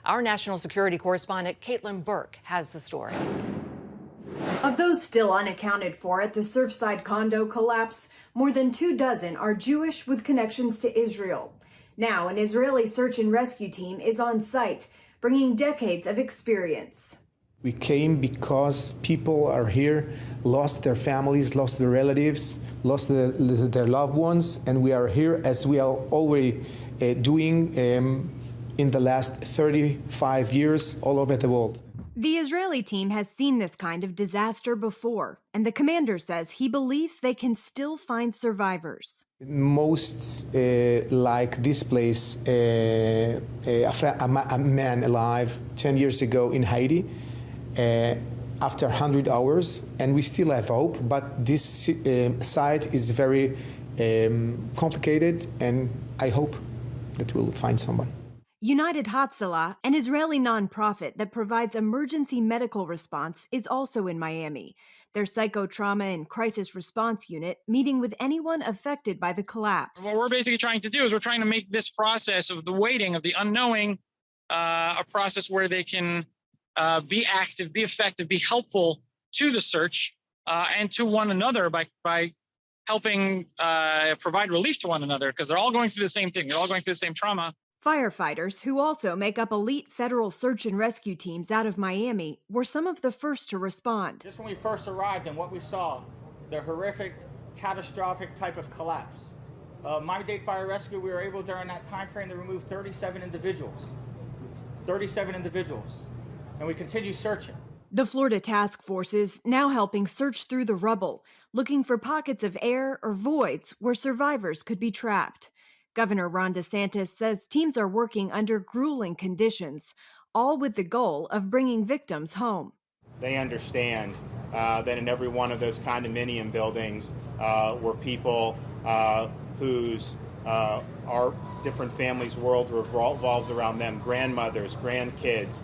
Our national security correspondent Caitlin Burke has the story. Of those still unaccounted for at the Surfside condo collapse, more than 24 are Jewish with connections to Israel. Now, an Israeli search and rescue team is on site, bringing decades of experience. We came because people are here, lost their families, lost their relatives, lost their loved ones, and we are here as we are already doing in the last 35 years all over the world. The Israeli team has seen this kind of disaster before, and the commander says he believes they can still find survivors. Most like this place, a man alive 10 years ago in Haiti, after 100 hours, and we still have hope, but this site is very complicated, and I hope that we'll find someone. United Hatzalah, an Israeli nonprofit that provides emergency medical response, is also in Miami. Their psychotrauma and crisis response unit meeting with anyone affected by the collapse. What we're basically trying to do is we're trying to make this process of the waiting, of the unknowing, a process where they can be active, be effective, be helpful to the search and to one another by helping provide relief to one another, because they're all going through the same thing. They're all going through the same trauma. Firefighters, who also make up elite federal search and rescue teams out of Miami, were some of the first to respond. Just when we first arrived and what we saw, the horrific, catastrophic type of collapse. Miami-Dade Fire Rescue, we were able during that time frame to remove 37 individuals. 37 individuals. And we continue searching. The Florida task force is now helping search through the rubble, looking for pockets of air or voids where survivors could be trapped. Governor Ron DeSantis says teams are working under grueling conditions, all with the goal of bringing victims home. They understand that in every one of those condominium buildings were people whose our different families' world revolved around them, grandmothers, grandkids,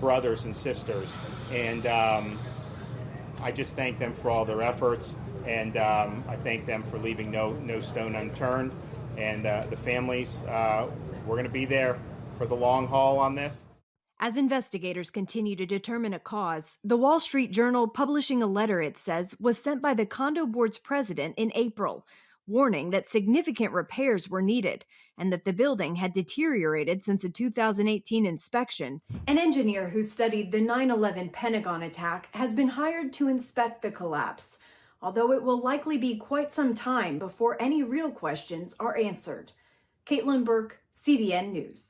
brothers and sisters. And I just thank them for all their efforts, and I thank them for leaving no stone unturned. And the families, we're going to be there for the long haul on this. As investigators continue to determine a cause, the Wall Street Journal publishing a letter it says was sent by the Condo Board's president in April, warning that significant repairs were needed and that the building had deteriorated since a 2018 inspection. An engineer who studied the 9/11 Pentagon attack has been hired to inspect the collapse, although it will likely be quite some time before any real questions are answered. Caitlin Burke, CBN News.